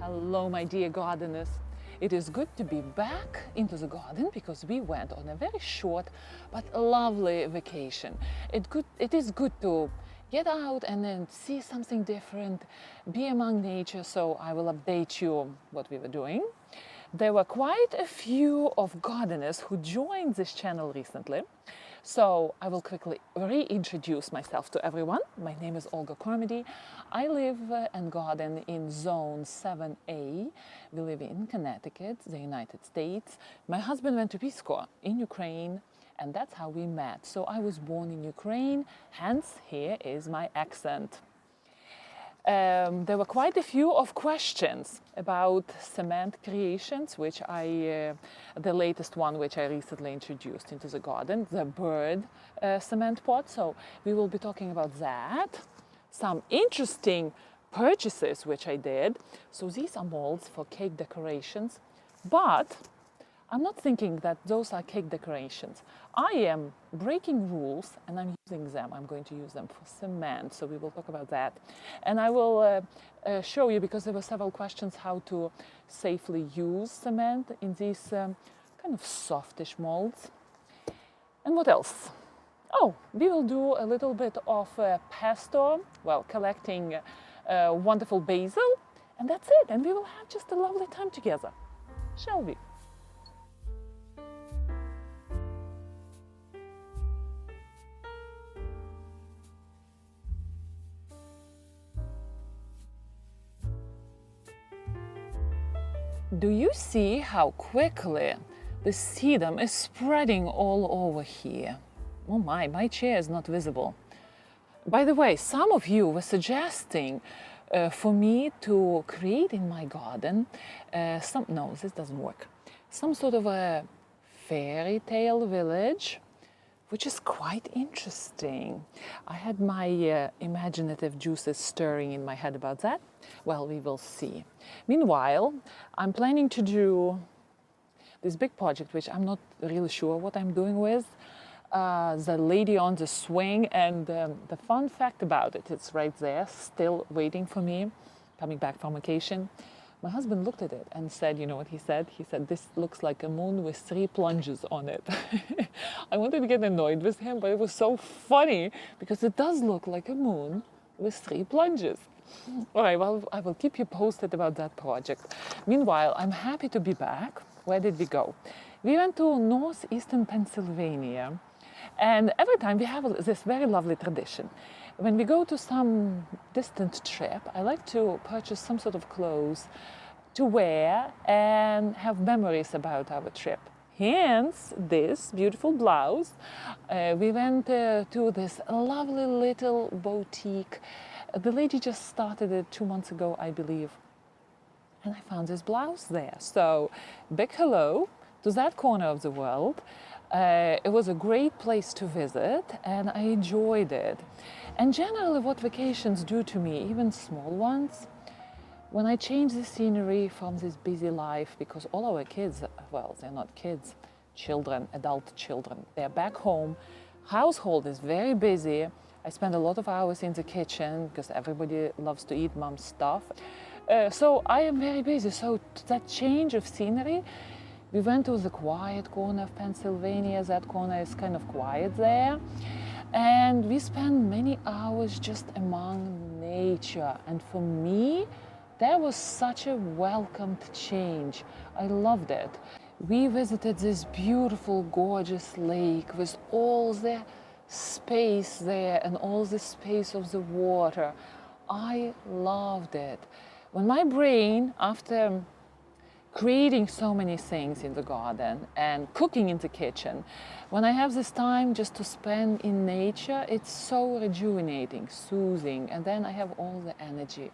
Hello, my dear gardeners. It is good to be back into the garden because we went on a very short but lovely vacation. It is good to get out and then see something different, be among nature, so I will update you what we were doing. There were quite a few of gardeners who joined this channel recently. So I will quickly reintroduce myself to everyone. My name is Olga Carmody. I live and garden in Zone 7A. We live in Connecticut, the United States. My husband went to Peace Corps in Ukraine, and that's how we met. So I was born in Ukraine, hence here is my accent. There were quite a few of questions about cement creations, which the latest one which I recently introduced into the garden, the bird cement pot. So we will be talking about that. Some interesting purchases which I did. So these are molds for cake decorations, but I'm not thinking that those are cake decorations. I am breaking rules and I'm using them. I'm going to use them for cement, so we will talk about that. And I will show you, because there were several questions, how to safely use cement in these kind of softish molds. And what else? Oh, we will do a little bit of pesto, collecting wonderful basil, and that's it. And we will have just a lovely time together, shall we? Do you see how quickly the sedum is spreading all over here? Oh my chair is not visible. By the way, some of you were suggesting for me to create in my garden no, this doesn't work. Some sort of a fairy tale village, which is quite interesting. I had my imaginative juices stirring in my head about that. Well, we will see. Meanwhile, I'm planning to do this big project, which I'm not really sure what I'm doing with. The lady on the swing, and the fun fact about it, it's right there, still waiting for me, coming back from vacation. My husband looked at it and said, you know what he said? He said, this looks like a moon with 3 plunges on it. I wanted to get annoyed with him, but it was so funny because it does look like a moon with 3 plunges. All right, well, I will keep you posted about that project. Meanwhile, I'm happy to be back. Where did we go? We went to northeastern Pennsylvania, and every time we have this very lovely tradition. When we go to some distant trip, I like to purchase some sort of clothes to wear and have memories about our trip. Hence, this beautiful blouse. We went to this lovely little boutique. The lady just started it 2 months ago, I believe. And I found this blouse there. So, big hello to that corner of the world. It was a great place to visit and I enjoyed it. And generally what vacations do to me, even small ones, when I change the scenery from this busy life, because all our kids, well, they're not kids, children, adult children, they're back home, household is very busy. I spend a lot of hours in the kitchen because everybody loves to eat mom's stuff. So I am very busy. So that change of scenery, we went to the quiet corner of Pennsylvania. That corner is kind of quiet there. And we spent many hours just among nature. And for me, that was such a welcomed change. I loved it. We visited this beautiful, gorgeous lake with all the space there and all the space of the water. I loved it. When my brain, after creating so many things in the garden and cooking in the kitchen, when I have this time just to spend in nature, it's so rejuvenating, soothing, and then I have all the energy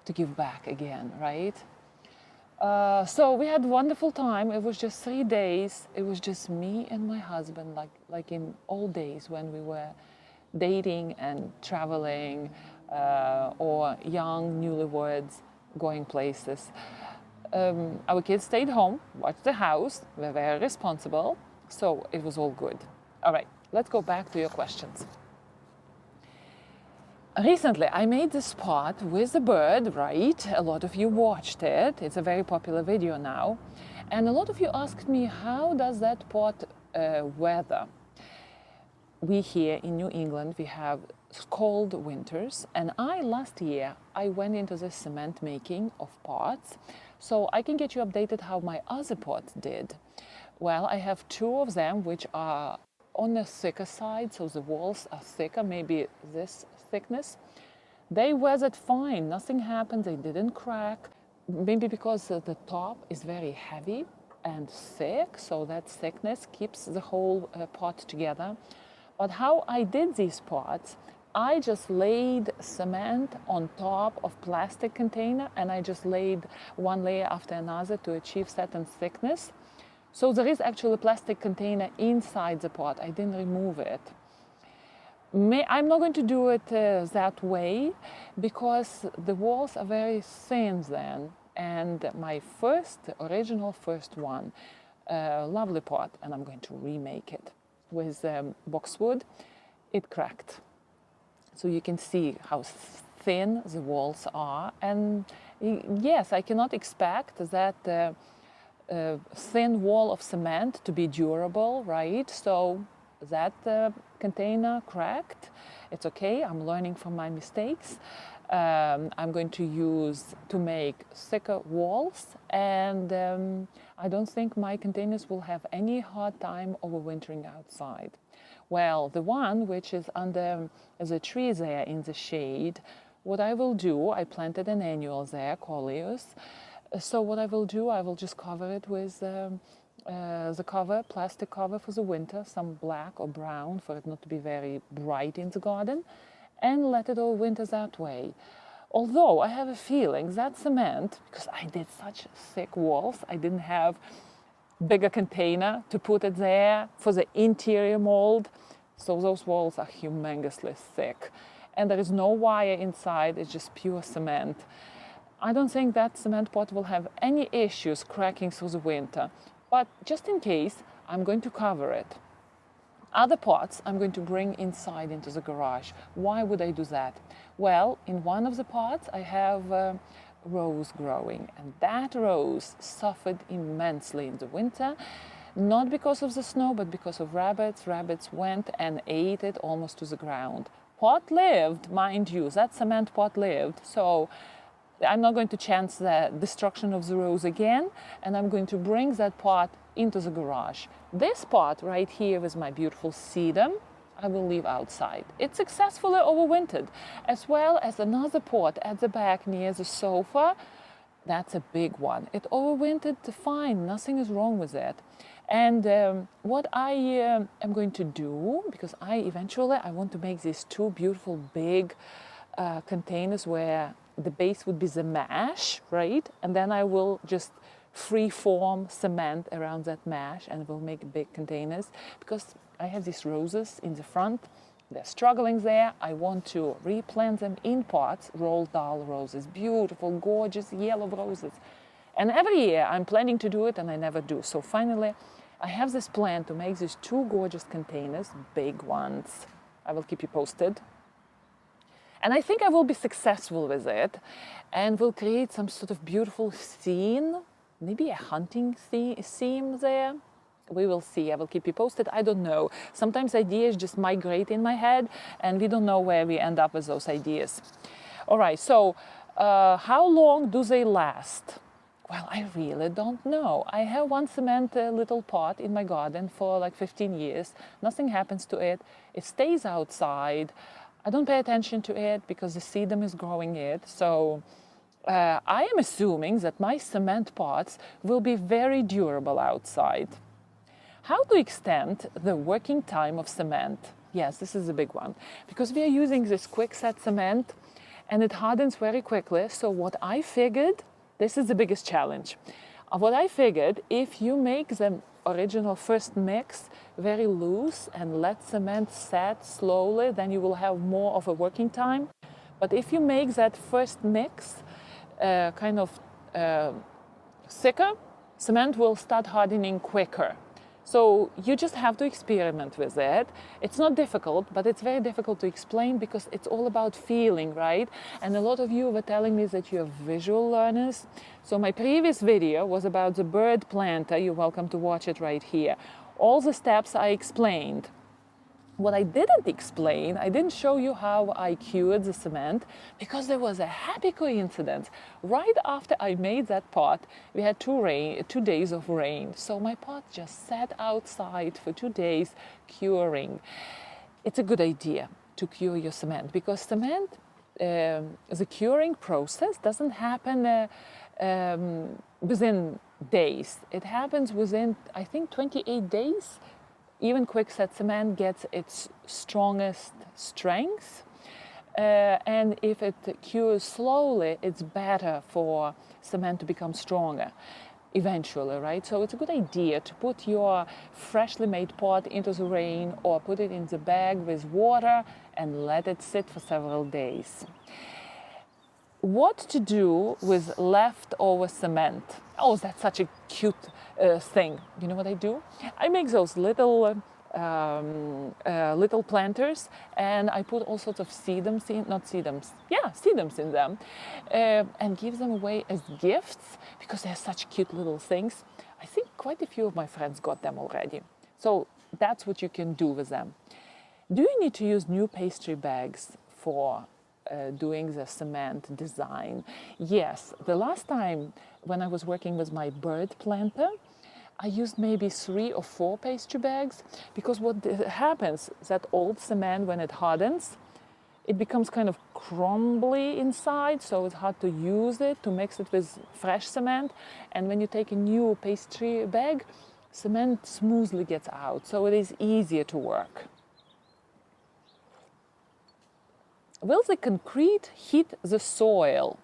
to give back again, right? So we had a wonderful time. It was just 3 days. It was just me and my husband, like in old days when we were dating and traveling, or young newlyweds going places. Our kids stayed home, watched the house, were very responsible, so it was all good. All right, let's go back to your questions. Recently, I made this pot with a bird, right? A lot of you watched it. It's a very popular video now. And a lot of you asked me, how does that pot weather? We here in New England, we have cold winters. And last year, I went into the cement making of pots. So I can get you updated how my other pots did. Well, I have two of them, which are on the thicker side, so the walls are thicker, maybe this thickness. They weathered fine, nothing happened, they didn't crack. Maybe because the top is very heavy and thick, so that thickness keeps the whole pot together. But how I did these pots, I just laid cement on top of plastic container, and I just laid one layer after another to achieve certain thickness. So there is actually a plastic container inside the pot. I didn't remove it. I'm not going to do it that way because the walls are very thin then. And my original first one, lovely pot, and I'm going to remake it with boxwood, it cracked. So you can see how thin the walls are. And yes, I cannot expect that thin wall of cement to be durable, right? So that container cracked. It's okay, I'm learning from my mistakes. I'm going to use to make thicker walls, and I don't think my containers will have any hard time overwintering outside. Well, the one which is under the tree there in the shade, what I will do, I planted an annual there, coleus. So what I will do, I will just cover it with the plastic cover for the winter, some black or brown for it not to be very bright in the garden, and let it all winter that way. Although I have a feeling that cement, because I did such thick walls, I didn't have bigger container to put it there for the interior mold, so those walls are humongously thick. And there is no wire inside, it's just pure cement. I don't think that cement pot will have any issues cracking through the winter, but just in case, I'm going to cover it. Other pots I'm going to bring inside into the garage. Why would I do that? Well, in one of the pots I have rose growing, and that rose suffered immensely in the winter, not because of the snow, but because of rabbits. Rabbits went and ate it almost to the ground. Pot lived, mind you, that cement pot lived, so I'm not going to chance the destruction of the rose again, and I'm going to bring that pot into the garage. This pot right here with my beautiful sedum, I will leave outside. It successfully overwintered, as well as another pot at the back near the sofa. That's a big one. It overwintered fine, nothing is wrong with it. And what I am going to do, because eventually I want to make these two beautiful big containers where the base would be the mash, right? And then I will just free-form cement around that mash and will make big containers, because I have these roses in the front. They're struggling there. I want to replant them in pots, rolled doll roses, beautiful, gorgeous yellow roses. And every year I'm planning to do it and I never do. So finally, I have this plan to make these two gorgeous containers, big ones. I will keep you posted. And I think I will be successful with it and will create some sort of beautiful scene, maybe a hunting theme there. We will see. I will keep you posted. I don't know. Sometimes ideas just migrate in my head and we don't know where we end up with those ideas. All right, so how long do they last? Well, I really don't know. I have one cement little pot in my garden for like 15 years. Nothing happens to it. It stays outside. I don't pay attention to it because the sedum is growing it. So I am assuming that my cement pots will be very durable outside. How to extend the working time of cement? Yes, this is a big one. Because we are using this quick set cement and it hardens very quickly. So what I figured, this is the biggest challenge. What I figured, if you make the original first mix very loose and let cement set slowly, then you will have more of a working time. But if you make that first mix kind of thicker, cement will start hardening quicker. So you just have to experiment with it. It's not difficult, but it's very difficult to explain because it's all about feeling, right? And a lot of you were telling me that you're visual learners. So my previous video was about the bird planter. You're welcome to watch it right here. All the steps I explained. What I didn't explain, I didn't show you how I cured the cement because there was a happy coincidence. Right after I made that pot, we had 2 days of rain. So my pot just sat outside for 2 days curing. It's a good idea to cure your cement because cement, the curing process doesn't happen within days. It happens within, I think, 28 days. Even quickset cement gets its strongest strength. And if it cures slowly, it's better for cement to become stronger eventually, right? So it's a good idea to put your freshly made pot into the rain or put it in the bag with water and let it sit for several days. What to do with leftover cement? Oh, that's such a cute thing. You know what I do? I make those little planters, and I put all sorts of sedums in them, and give them away as gifts because they're such cute little things. I think quite a few of my friends got them already. So that's what you can do with them. Do you need to use new pastry bags for doing the cement design? Yes, the last time when I was working with my bird planter, I used maybe 3 or 4 pastry bags because what happens is that old cement, when it hardens, it becomes kind of crumbly inside, so it's hard to use it, to mix it with fresh cement. And when you take a new pastry bag, cement smoothly gets out, so it is easier to work. Will the concrete heat the soil?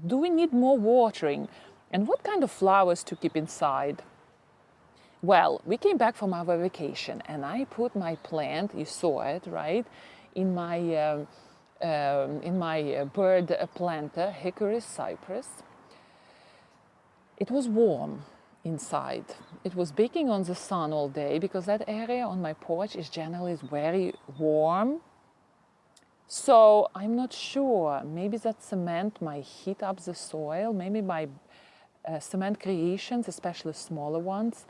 Do we need more watering? And what kind of flowers to keep inside? Well, we came back from our vacation and I put my plant, you saw it, right, in my bird planter, hickory cypress. It was warm inside. It was baking on the sun all day because that area on my porch is generally very warm. So I'm not sure, maybe that cement might heat up the soil, maybe my cement creations, especially smaller ones,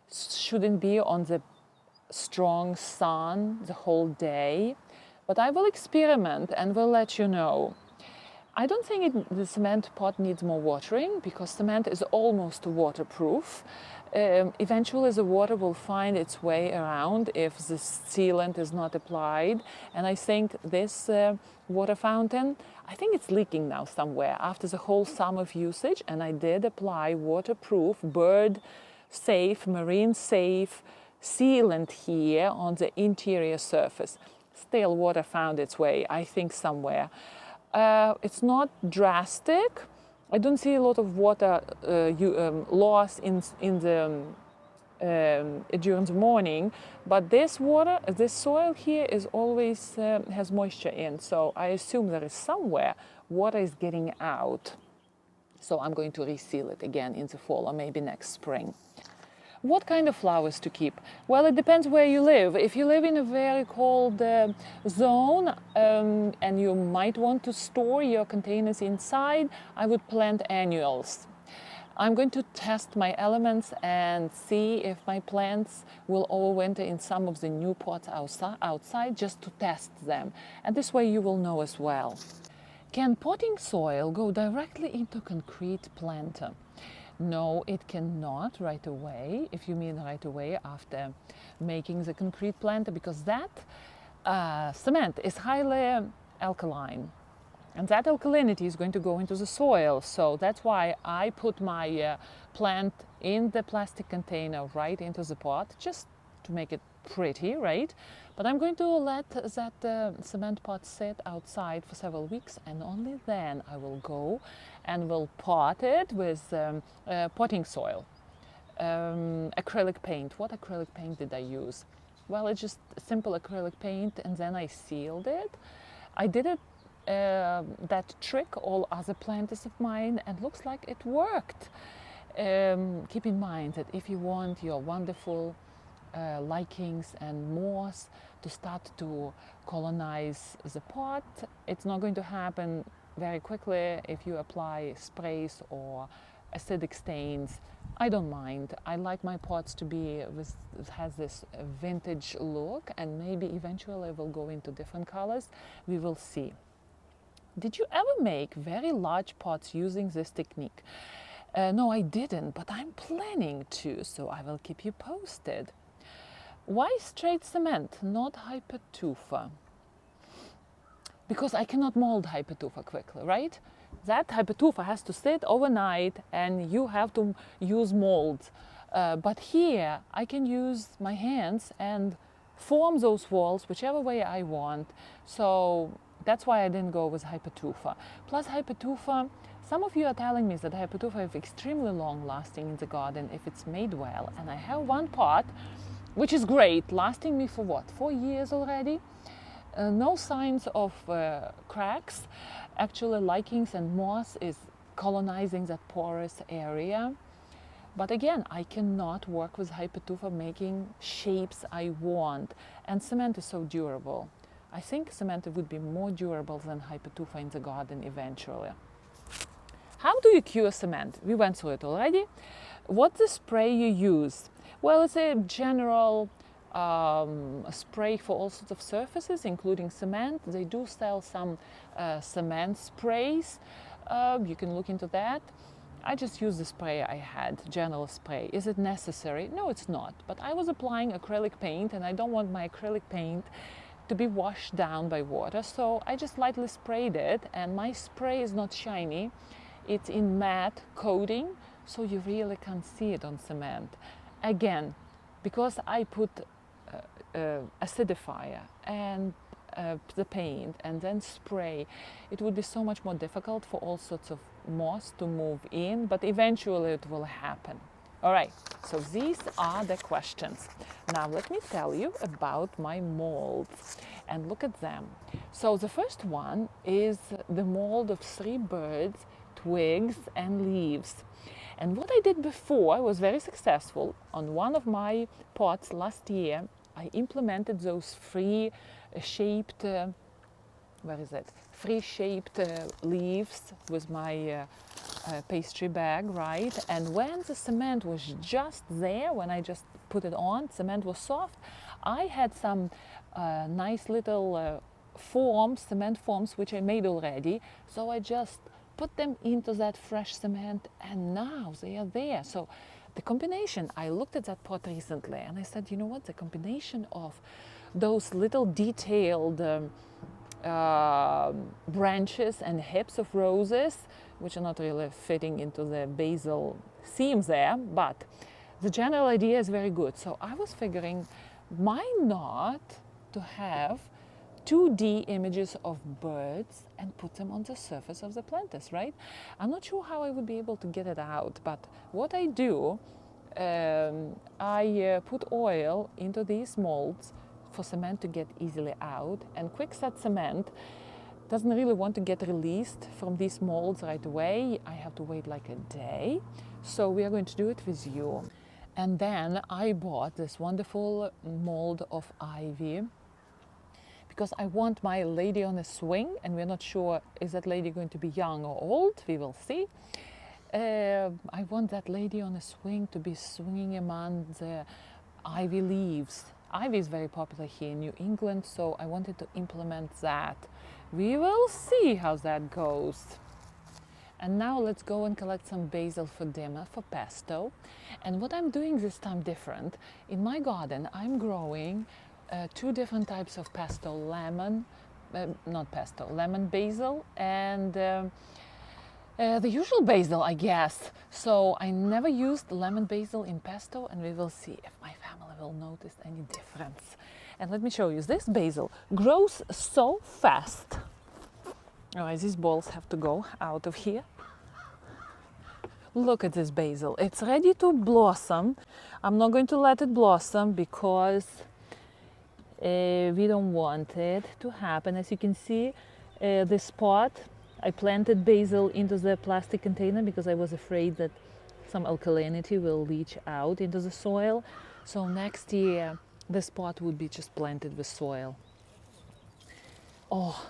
shouldn't be on the strong sun the whole day. But I will experiment and will let you know. I don't think the cement pot needs more watering because cement is almost waterproof. Eventually the water will find its way around if the sealant is not applied. And I think this water fountain, I think it's leaking now somewhere after the whole summer of usage. And I did apply waterproof, bird safe, marine safe sealant here on the interior surface. Still water found its way, I think, somewhere. It's not drastic. I don't see a lot of water loss during the morning, but this soil here is always has moisture in, so I assume there is somewhere water is getting out. So I'm going to reseal it again in the fall or maybe next spring. What kind of flowers to keep? Well, it depends where you live. If you live in a very cold zone and you might want to store your containers inside, I would plant annuals. I'm going to test my elements and see if my plants will overwinter in some of the new pots outside just to test them. And this way you will know as well. Can potting soil go directly into concrete planter? No, it cannot right away, if you mean right away after making the concrete planter, because that cement is highly alkaline. And that alkalinity is going to go into the soil. So that's why I put my plant in the plastic container right into the pot, just to make it pretty, right? But I'm going to let that cement pot sit outside for several weeks, and only then I will go and will pot it with potting soil. Acrylic paint. What acrylic paint did I use? Well, it's just simple acrylic paint, and then I sealed it. I did it that trick all other planters of mine, and looks like it worked. Keep in mind that if you want your wonderful lichens and moss to start to colonize the pot. It's not going to happen very quickly if you apply sprays or acidic stains. I don't mind. I like my pots to be has this vintage look, and maybe eventually I will go into different colors. We will see. Did you ever make very large pots using this technique? No, I didn't, but I'm planning to, so I will keep you posted. Why straight cement, not hypertufa? Because I cannot mold hypertufa quickly, right? That hypertufa has to sit overnight and you have to use molds. But here I can use my hands and form those walls whichever way I want. So that's why I didn't go with hypertufa. Plus hypertufa, some of you are telling me that hypertufa is extremely long lasting in the garden if it's made well. And I have one pot, which is great, lasting me for what, 4 years already? No signs of cracks. Actually, lichens and moss is colonizing that porous area. But again, I cannot work with hypertufa making shapes I want. And cement is so durable. I think cement would be more durable than hypertufa in the garden eventually. How do you cure cement? We went through it already. What's the spray you use? Well, it's a general spray for all sorts of surfaces, including cement. They do sell some cement sprays. You can look into that. I just use the spray I had, general spray. Is it necessary? No, it's not. But I was applying acrylic paint and I don't want my acrylic paint to be washed down by water. So I just lightly sprayed it, and my spray is not shiny. It's in matte coating, so you really can't see it on cement. Again, because I put acidifier and the paint and then spray, it would be so much more difficult for all sorts of moss to move in, but eventually it will happen. All right, so these are the questions. Now let me tell you about my molds and look at them. So the first one is the mold of 3 birds, twigs and leaves. And what I did before was very successful. On one of my pots last year, I implemented those free-shaped, leaves with my pastry bag, right? And when the cement was just there, when I just put it on, cement was soft, I had some nice little cement forms, which I made already. So I just put them into that fresh cement, and now they are there. So the combination, I looked at that pot recently and I said, you know what, the combination of those little detailed branches and hips of roses, which are not really fitting into the basil seams there, but the general idea is very good. So I was figuring, why not to have 2D images of birds and put them on the surface of the planters, right? I'm not sure how I would be able to get it out, but what I do, I put oil into these molds for cement to get easily out, and quickset cement doesn't really want to get released from these molds right away. I have to wait like a day. So we are going to do it with you. And then I bought this wonderful mold of ivy, because I want my lady on a swing, and we're not sure is that lady going to be young or old. We will see. I want that lady on a swing to be swinging among the ivy leaves. Ivy is very popular here in New England, so I wanted to implement that. We will see how that goes. And now let's go and collect some basil for dinner, for pesto. And what I'm doing this time different, in my garden I'm growing 2 different types of pesto, lemon basil and the usual basil, I guess. So I never used lemon basil in pesto, and we will see if my family will notice any difference. And let me show you, this basil grows so fast. All right, these balls have to go out of here. Look at this basil, it's ready to blossom. I'm not going to let it blossom because we don't want it to happen. As you can see, this pot, I planted basil into the plastic container because I was afraid that some alkalinity will leach out into the soil. So next year, this pot would be just planted with soil. Oh,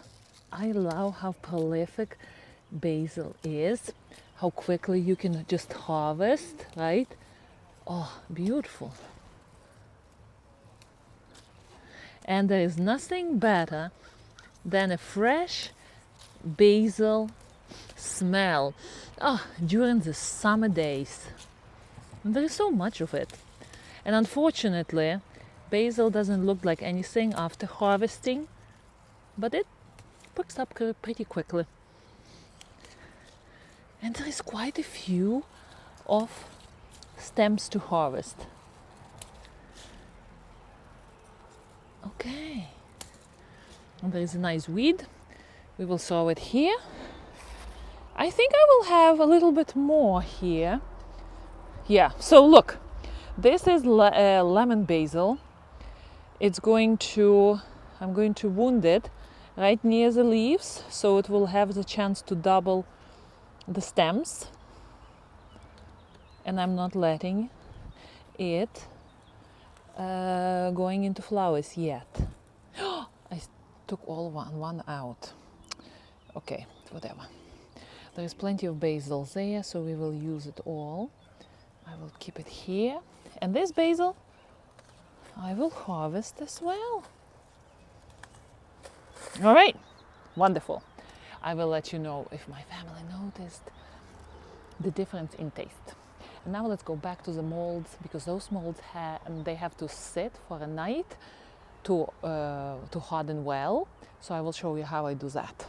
I love how prolific basil is, how quickly you can just harvest, right? Oh, beautiful. And there is nothing better than a fresh basil smell during the summer days. And there is so much of it. And unfortunately, basil doesn't look like anything after harvesting, but it picks up pretty quickly. And there is quite a few of stems to harvest. Okay. And there is a nice weed. We will sow it here. I think I will have a little bit more here. Yeah, so look, this is lemon basil. I'm going to wound it right near the leaves so it will have the chance to double the stems. And I'm not letting it going into flowers yet. I took one out. Okay, whatever. There is plenty of basil there, so we will use it all. I will keep it here. And this basil, I will harvest as well. All right, wonderful. I will let you know if my family noticed the difference in taste. And now let's go back to the molds, because those molds they have to sit for a night to harden well. So I will show you how I do that.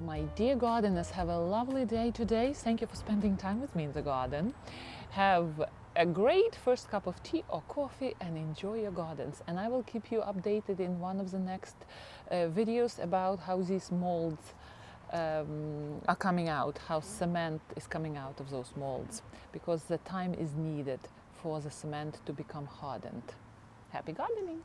My dear gardeners, have a lovely day today. Thank you for spending time with me in the garden. Have a great first cup of tea or coffee and enjoy your gardens. And I will keep you updated in one of the next videos about how these molds are coming out, how cement is coming out of those molds, because the time is needed for the cement to become hardened. Happy gardening!